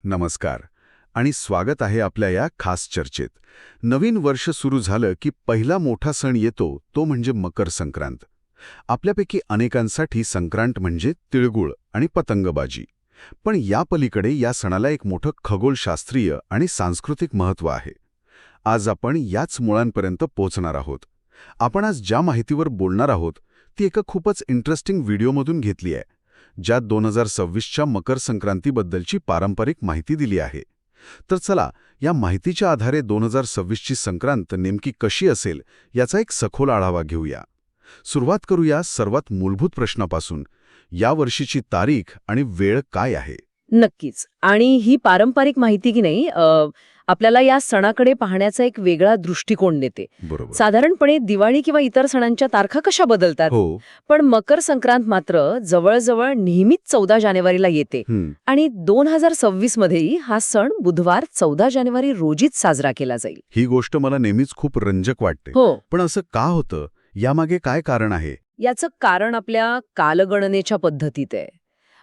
नमस्कार आणि स्वागत आहे आपल्या या खास चर्चेत. नवीन वर्ष सुरू झालं की पहिला मोठा सण येतो तो म्हणजे मकर संक्रांत. आपल्यापैकी अनेकांसाठी संक्रांत म्हणजे तिळगुळ आणि पतंगबाजी. पण या पलीकडे या सणाला एक मोठं खगोलशास्त्रीय आणि सांस्कृतिक महत्त्व आहे. आज आपण याच मुळांपर्यंत पोहोचणार आहोत. आपण आज ज्या माहितीवर बोलणार आहोत ती एका खूपच इंटरेस्टिंग व्हिडिओमधून घेतली आहे, ज्यात 2026च्या मकर संक्रांतीबद्दलची पारंपरिक माहिती दिली आहे. तर चला, या माहितीच्या आधारे 2026ची संक्रांत नेमकी कशी असेल याचा एक सखोल आढावा घेऊया. सुरुवात करूया सर्वात मूलभूत प्रश्नापासून. या वर्षीची तारीख आणि वेळ काय आहे? नक्कीच. आणि ही पारंपरिक माहिती की नाही आपल्याला या सणाकडे पाहण्याचा एक वेगळा दृष्टिकोन देते. बरोबर. साधारणपणे दिवाळी किंवा इतर सणांच्या तारखा कशा बदलतात, हो. पण मकर संक्रांत मात्र जवळजवळ नेहमीच 14 जानेवारीला येते. आणि 2026 मध्येही हा सण बुधवार 14 जानेवारी रोजीच साजरा केला जाईल. ही गोष्ट मला नेहमीच खूप रंजक वाटते. हो. पण असं का होतं? यामागे काय कारण आहे? याचं कारण आपल्या कालगणनेच्या पद्धतीत आहे.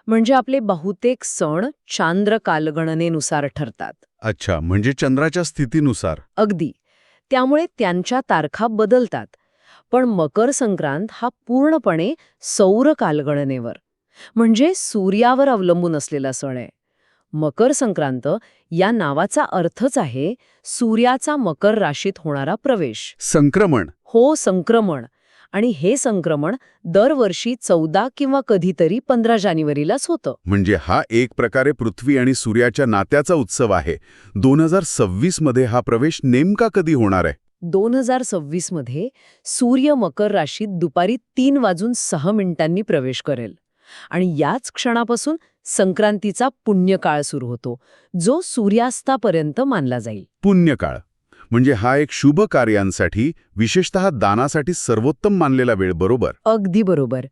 म्हणजे आपले बहुतेक सण चांद्र कालगणनेनुसार ठरतात. अच्छा, म्हणजे चंद्राच्या स्थितीनुसार. अगदी. त्यामुळे त्यांच्या तारखा बदलतात. पण मकर संक्रांत हा पूर्णपणे सौर कालगणनेवर, म्हणजे सूर्यावर अवलंबून असलेला सण आहे. मकर संक्रांत या नावाचा अर्थच आहे सूर्याचा मकर राशीत होणारा प्रवेश. संक्रमण. हो, संक्रमण. आणि हे संक्रमण दरवर्षी 14 किंवा कधीतरी 15 जानेवारीलाच होतं. म्हणजे हा एक प्रकारे पृथ्वी आणि सूर्याच्या नात्याचा उत्सव आहे. 2026 मध्ये हा प्रवेश नेमका कधी होणार आहे? 2026 मध्ये सूर्य मकर राशीत दुपारी 3:06 प्रवेश करेल. आणि याच क्षणापासून संक्रांतीचा पुण्यकाळ सुरू होतो, जो सूर्यास्तापर्यंत मानला जाईल. पुण्यकाळ म्हणजे हा एक शुभ कार्यांसाठी, विशेषतः दानासाठी सर्वोत्तम मानलेला वेळ, बरोबर? अगदी बरोबर.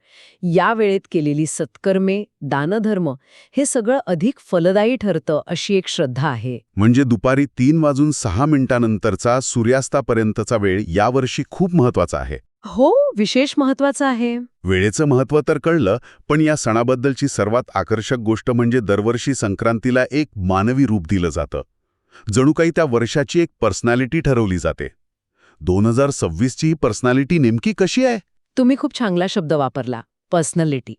या वेळेत केलेली सत्कर्मे, दानधर्म हे सगळं अधिक फलदायी ठरतं अशी एक श्रद्धा आहे. म्हणजे दुपारी 3:06 सूर्यास्तापर्यंतचा वेळ यावर्षी खूप महत्वाचा आहे. हो, विशेष महत्वाचं आहे. वेळेचं महत्त्व तर कळलं, पण या सणाबद्दलची सर्वात आकर्षक गोष्ट म्हणजे दरवर्षी संक्रांतीला एक मानवी रूप दिलं जातं. जणू काही त्या वर्षाची एक पर्सनॅलिटी ठरवली जाते. 2026ची ही पर्सनॅलिटी नेमकी कशी आहे? तुम्ही खूप चांगला शब्द वापरला, पर्सनॅलिटी.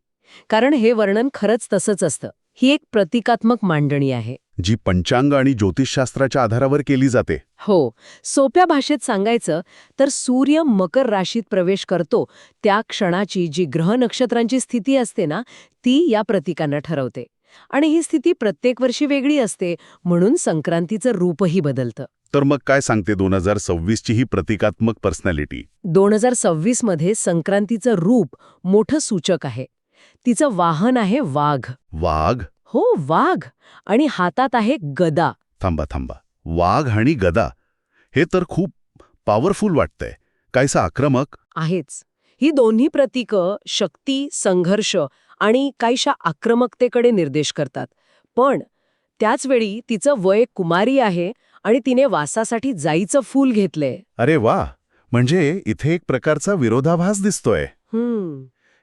कारण हे वर्णन खरंच तसंच असतं. ही एक प्रतिकात्मक मांडणी आहे, जी पंचांग आणि ज्योतिषशास्त्राच्या आधारावर केली जाते. हो. सोप्या भाषेत सांगायचं तर सूर्य मकर राशीत प्रवेश करतो त्या क्षणाची जी ग्रह नक्षत्रांची स्थिती असते ना, ती या प्रतिकांना ठरवते. आणि ही स्थिती प्रत्येक वर्षी वेगळी असते, म्हणून संक्रांतीचं रूपही बदलतं. तर मग काय सांगते 2026ची ही प्रतिकात्मक पर्सनॅलिटी? 2026 मध्ये संक्रांतीचं रूप मोठं सूचक आहे. तिचं वाहन आहे वाघ. वाघ? हो, वाघ. आणि हातात आहे गदा. थांबा. वाघ आणि गदा, हे तर खूप पॉवरफुल वाटतंय. कायसा आक्रमक आहेच. ही दोन्ही प्रतीकं शक्ती, संघर्ष आणि काहीशा आक्रमकतेकडे निर्देश करतात. पण त्याचवेळी तिचं वय कुमारी आहे आणि तिने वासासाठी जाईचं फूल घेतलंय. अरे वा, म्हणजे इथे एक प्रकारचा विरोधाभास दिसतोय.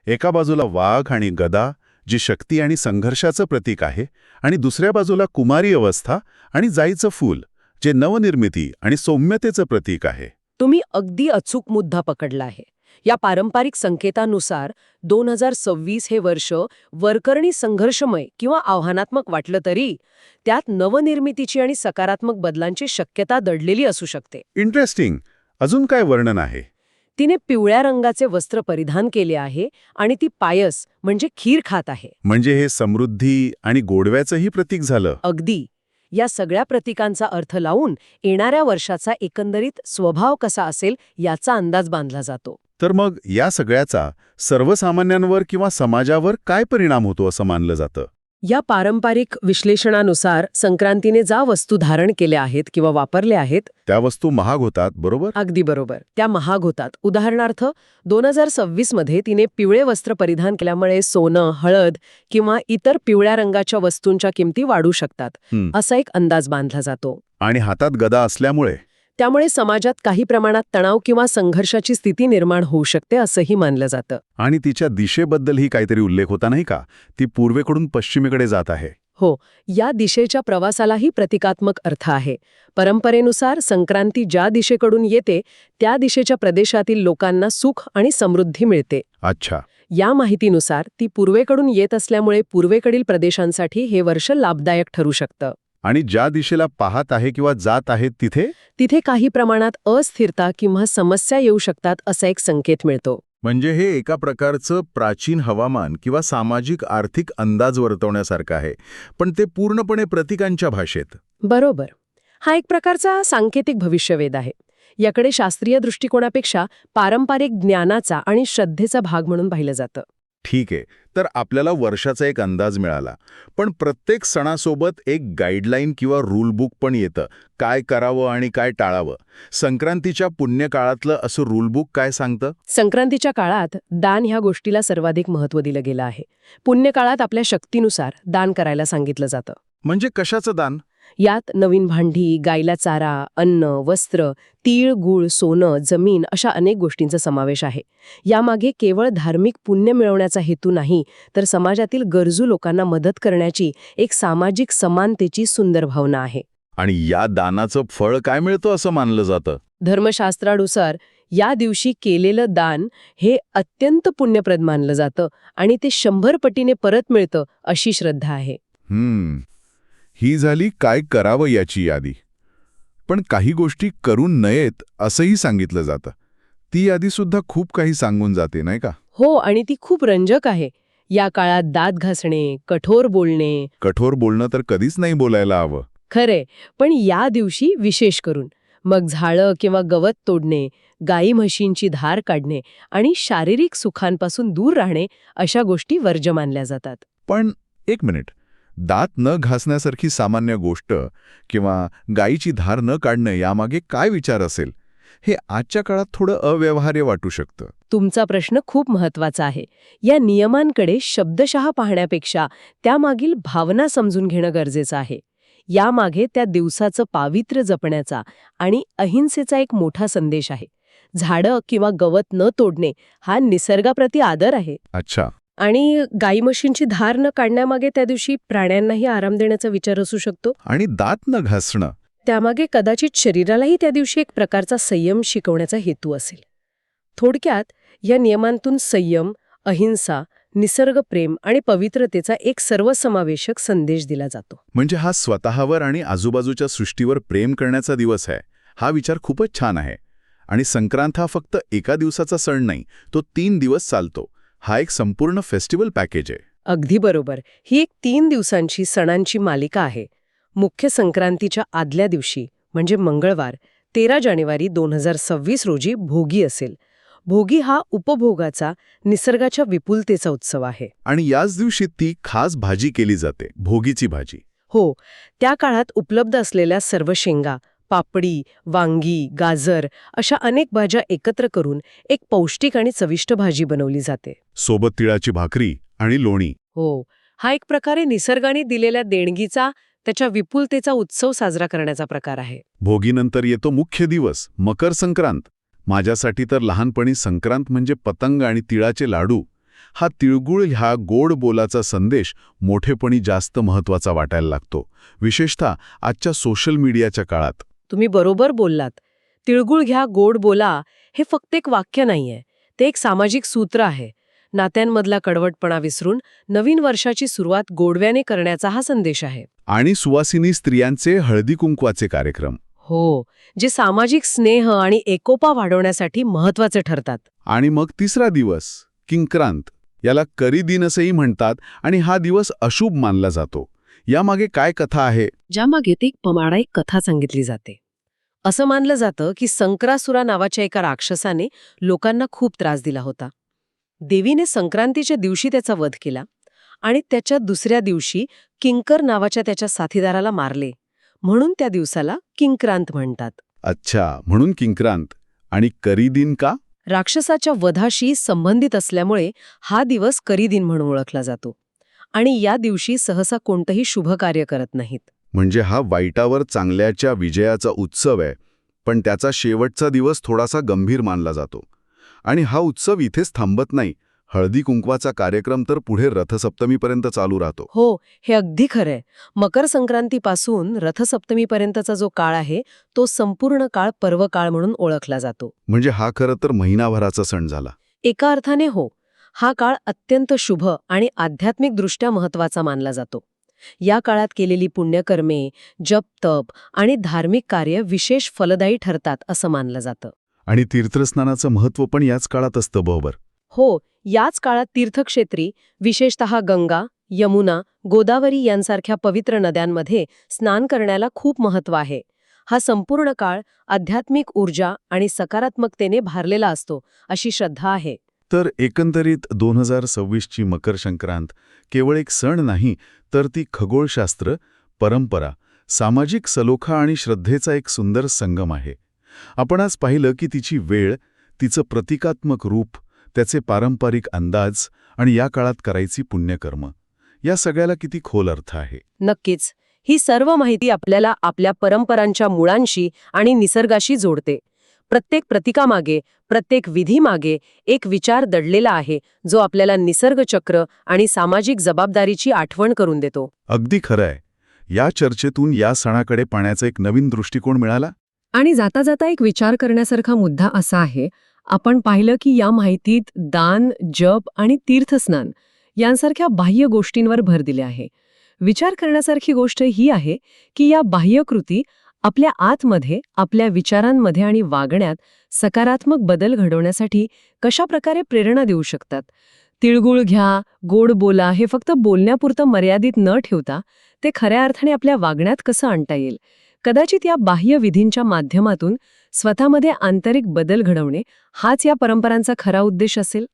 एका बाजूला वाघ आणि गदा, जी शक्ती आणि संघर्षाचं प्रतीक आहे, आणि दुसऱ्या बाजूला कुमारी अवस्था आणि जाईचं फूल, जे नवनिर्मिती आणि सौम्यतेचं प्रतीक आहे. तुम्ही अगदी अचूक मुद्दा पकडला आहे. या पारंपरिक संकेतानुसार 2026 हे वर्ष वरकरणी संघर्षमय किंवा आव्हानात्मक वाटलं तरी त्यात नवनिर्मितीची आणि सकारात्मक बदलांची शक्यता दडलेली असू शकते. इंटरेस्टिंग. अजून काय वर्णन आहे? तिने पिवळ्या रंगाचे वस्त्र परिधान केले आहे आणि ती पायस म्हणजे खीर खात आहे. म्हणजे हे समृद्धी आणि गोडव्याचंही प्रतीक झालं. अगदी. या सगळ्या प्रतीकांचा अर्थ लावून येणाऱ्या वर्षाचा एकंदरीत स्वभाव कसा असेल याचा अंदाज बांधला जातो. तर मग या सगळ्याचा सर्वसामान्यांवर किंवा समाजावर काय परिणाम होतो असं मानलं जातं? या पारंपरिक विश्लेषणानुसार संक्रांतीने ज्या वस्तू धारण केल्या आहेत किंवा वापरल्या आहेत त्या वस्तू महाग होतात, बरोबर? अगदी बरोबर. त्या महाग होतात. उदाहरणार्थ 2026 मध्ये तिने पिवळे वस्त्र परिधान केल्यामुळे सोनं, हळद किंवा इतर पिवळ्या रंगाच्या वस्तूंच्या किमती वाढू शकतात, असा एक अंदाज बांधला जातो. आणि हातात गदा असल्यामुळे त्यामुळे समाजात काही प्रमाणात तणाव किंवा संघर्षाची स्थिती निर्माण होऊ शकते असंही मानलं जातं. आणि तिच्या दिशेबद्दलही काहीतरी उल्लेख होता नाही का? ती पूर्वेकडून पश्चिमेकडे जात आहे. हो, या दिशेच्या प्रवासालाही प्रतिकात्मक अर्थ आहे. परंपरेनुसार संक्रांती ज्या दिशेकडून येते त्या दिशेच्या प्रदेशातील लोकांना सुख आणि समृद्धी मिळते. अच्छा. या माहितीनुसार ती पूर्वेकडून येत असल्यामुळे पूर्वेकडील प्रदेशांसाठी हे वर्ष लाभदायक ठरू शकतं. आणि ज्या दिशेला पाहत आहे किंवा जात आहे तिथे तिथे काही प्रमाणात अस्थिरता किंवा समस्या येऊ शकतात असा एक संकेत मिळतो. म्हणजे हे एका प्रकारचं प्राचीन हवामान किंवा सामाजिक आर्थिक अंदाज वर्तवण्यासारखं आहे, पण ते पूर्णपणे प्रतिकांच्या भाषेत. बरोबर. हा एक प्रकारचा सांकेतिक भविष्यवेध आहे. याकडे शास्त्रीय दृष्टिकोनापेक्षा पारंपरिक ज्ञानाचा आणि श्रद्धेचा भाग म्हणून पाहिलं जातं. ठीक आहे, तर आपल्याला वर्षाचा एक अंदाज मिळाला, पण प्रत्येक सणासोबत एक गाईडलाईन किंवा रूल बुक पण येतं, काय करावं आणि काय टाळावं. संक्रांतीच्या पुण्यकाळातलं असं रूल बुक काय सांगतं? संक्रांतीच्या काळात दान ह्या गोष्टीला सर्वाधिक महत्त्व दिलं गेलं आहे. पुण्यकाळात आपल्या शक्तीनुसार दान करायला सांगितलं जातं. म्हणजे कशाचं दान? यात नवीन भांडी, गाईला चारा, अन्न, वस्त्र, तीळ, गूळ, सोनं, जमीन अशा अनेक गोष्टींचा समावेश आहे. यामागे केवळ धार्मिक पुण्य मिळवण्याचा हेतू नाही, तर समाजातील गरजू लोकांना मदत करण्याची एक सामाजिक समानतेची सुंदर भावना आहे. आणि या दानाचं फळ काय मिळतं असं मानलं जातं? धर्मशास्त्रानुसार या दिवशी केलेलं दान हे अत्यंत पुण्यप्रद मानलं जातं आणि ते 100 पटीने परत मिळतं अशी श्रद्धा आहे. ही झाली काय करावं याची यादी. पण काही गोष्टी करू नयेत असंही सांगितलं जातं. ती यादी सुद्धा खूप काही सांगून जाते, नाही का? हो, आणि ती खूप रंजक आहे. या काळात दात घासणे, कठोर बोलणे. कठोर बोलणं तर कधीच नाही बोलायला हवं. खरे, पण या दिवशी विशेष करून मग झाडं किंवा गवत तोडणे, गाई म्हशींची धार काढणे आणि शारीरिक सुखांपासून दूर राहणे अशा गोष्टी वर्ज्य मानल्या जातात. पण एक मिनिट, दात न घासण्यासारखी सामान्य गोष्ट किंवा गायीची धार न काढणं यामागे काय विचार असेल, हे आजच्या काळात थोडं अव्यवहार्य वाटू शकतं. तुमचा प्रश्न खूप महत्वाचा आहे. या नियमांकडे शब्दशः पाहण्यापेक्षा त्यामागील भावना समजून घेणं गरजेचं आहे. यामागे त्या दिवसाचं पावित्र्य जपण्याचा आणि अहिंसेचा एक मोठा संदेश आहे. झाडं किंवा गवत न तोडणे हा निसर्गाप्रती आदर आहे. अच्छा. आणि गाई म्हशींची धार न काढण्यामागे त्या दिवशी प्राण्यांनाही आराम देण्याचा विचार असू शकतो. आणि दात न घासणं त्यामागे कदाचित शरीरालाही त्या दिवशी एक प्रकारचा संयम शिकवण्याचा हेतू असेल. थोडक्यात या नियमांतून संयम, अहिंसा, निसर्गप्रेम आणि पवित्रतेचा एक सर्वसमावेशक संदेश दिला जातो. म्हणजे हा स्वतःवर आणि आजूबाजूच्या सृष्टीवर प्रेम करण्याचा दिवस आहे. हा विचार खूपच छान आहे. आणि संक्रांत हा फक्त एका दिवसाचा सण नाही, तो 3 दिवस चालतो. हा एक संपूर्ण फेस्टिवल पॅकेज आहे. अगदी बरोबर. ही एक 3 दिवसांची सणांची मालिका आहे. मुख्य संक्रांतीच्या आदल्या दिवशी म्हणजे मंगळवार 13 जानेवारी 2026 रोजी भोगी असेल. भोगी हा उपभोगाचा, निसर्गाच्या विपुलतेचा उत्सव आहे. आणि याच दिवशी ती खास भाजी केली जाते, भोगीची भाजी. हो, त्या काळात उपलब्ध असलेल्या सर्व शेंगा, पापडी, वांगी, गाजर अशा अनेक भाज्या एकत्र करून एक पौष्टिक आणि चविष्ट भाजी बनवली जाते. सोबत तिळाची भाकरी आणि लोणी. हो, हा एक प्रकारे निसर्गाने दिलेल्या देणगीचा, त्याच्या विपुलतेचा उत्सव साजरा करण्याचा प्रकार आहे. भोगीनंतर येतो मुख्य दिवस, मकर संक्रांत. माझ्यासाठी तर लहानपणी संक्रांत म्हणजे पतंग आणि तिळाचे लाडू. हा तिळगुळ ह्या गोड बोलाचा संदेश मोठेपणी जास्त महत्त्वाचा वाटायला लागतो, विशेषतः आजच्या सोशल मीडियाच्या काळात. तुम्ही बरोबर बोललात. तिळगुळ घ्या, गोड बोला हे फक्त एक वाक्य नाहीये, ते एक सामाजिक सूत्र आहे. नात्यांमधला कडवटपणा विसरून नवीन वर्षाची सुरुवात गोडव्याने करण्याचा हा संदेश आहे. आणि सुवासिनी स्त्रियांचे हळदी कुंकवाचे कार्यक्रम. हो, जे सामाजिक स्नेह आणि एकोपा वाढवण्यासाठी महत्वाचे ठरतात. आणि मग तिसरा दिवस, किंक्रांत. याला करी दिन असंही म्हणतात आणि हा दिवस अशुभ मानला जातो. यामागे काय कथा आहे? ज्यामागे एक पौराणिक कथा सांगितली जाते. असं मानलं जातं की संक्रासुरा नावाच्या एका राक्षसाने लोकांना खूप त्रास दिला होता. देवीने संक्रांतीच्या दिवशी त्याचा वध केला आणि त्याच्या दुसऱ्या दिवशी किंकर नावाच्या त्याच्या साथीदाराला मारले. म्हणून त्या दिवसाला किंक्रांत म्हणतात. अच्छा, म्हणून किंक्रांत. आणि करी दिन का? राक्षसाच्या वधाशी संबंधित असल्यामुळे हा दिवस करी दिन म्हणून ओळखला जातो. आणि या दिवशी सहसा कोणतंही शुभ कार्य करत नाहीत. म्हणजे हा वाईटावर चांगल्याच्या विजयाचा उत्सव आहे, पण त्याचा शेवटचा दिवस थोडासा गंभीर मानला जातो. आणि हा उत्सव इथेच थांबत नाही, हळदी कुंकवाचा कार्यक्रम तर पुढे रथसप्तमीपर्यंत चालू राहतो. हो, हे अगदी खरंय. मकर संक्रांतीपासून रथसप्तमीपर्यंतचा जो काळ आहे तो संपूर्ण काळ पर्वकाळ म्हणून ओळखला जातो. म्हणजे हा खरं तर महिनाभराचा सण झाला. एका अर्थाने हो, हा काळ अत्यंत शुभ आणि आध्यात्मिकदृष्ट्या महत्वाचा मानला जातो. या काळात केलेली पुण्यकर्मे, जप तप आणि धार्मिक कार्य विशेष फलदायी ठरतात असं मानलं जातं. आणि तीर्थस्नानाचं महत्त्व पण याच काळात असतं बरोबर. हो, याच काळात तीर्थक्षेत्री, विशेषतः गंगा, यमुना, गोदावरी यांसारख्या पवित्र नद्यांमध्ये स्नान करण्याला खूप महत्त्व आहे. हा संपूर्ण काळ आध्यात्मिक ऊर्जा आणि सकारात्मकतेने भारलेला असतो, अशी श्रद्धा आहे. तर एकंदरीत 2026ची मकर संक्रांत केवळ एक सण नाही, तर ती खगोलशास्त्र, परंपरा, सामाजिक सलोखा आणि श्रद्धेचा एक सुंदर संगम आहे. आपण आज पाहिलं की तिची वेळ, तिचं प्रतिकात्मक रूप, त्याचे पारंपरिक अंदाज आणि या काळात करायची पुण्यकर्म, या सगळ्याला किती खोल अर्थ आहे. नक्कीच. ही सर्व माहिती आपल्याला आपल्या परंपरांच्या मुळांशी आणि निसर्गाशी जोडते. प्रत्येक प्रतिकामागे, प्रत्येक विधीमागे एक विचार दडलेला आहे, जो आपल्याला निसर्गचक्र आणि सामाजिक जबाबदारीची आठवण करून देतो. अगदी खरं आहे. या चर्चेतून या सणाकडे पाहण्याचा एक नवीन दृष्टिकोन मिळाला. आणि जाता जाता एक विचार करण्यासारखा मुद्दा असा आहे, आपण पाहिलं की या माहितीत दान, जप आणि तीर्थस्नान यांसारख्या बाह्य गोष्टींवर भर दिले आहे. विचार करण्यासारखी गोष्ट ही आहे की या बाह्य कृती आपल्या आतमध्ये, आपल्या विचारांमध्ये आणि वागण्यात सकारात्मक बदल घडवण्यासाठी कशा प्रकारे प्रेरणा देऊ शकतात. तिळगुळ घ्या, गोड बोला हे फक्त बोलण्यापुरतं मर्यादित न ठेवता ते खऱ्या अर्थाने आपल्या वागण्यात कसं आणता येईल. कदाचित या बाह्य विधींच्या माध्यमातून स्वतःमध्ये आंतरिक बदल घडवणे हाच या परंपरांचा खरा उद्देश असेल.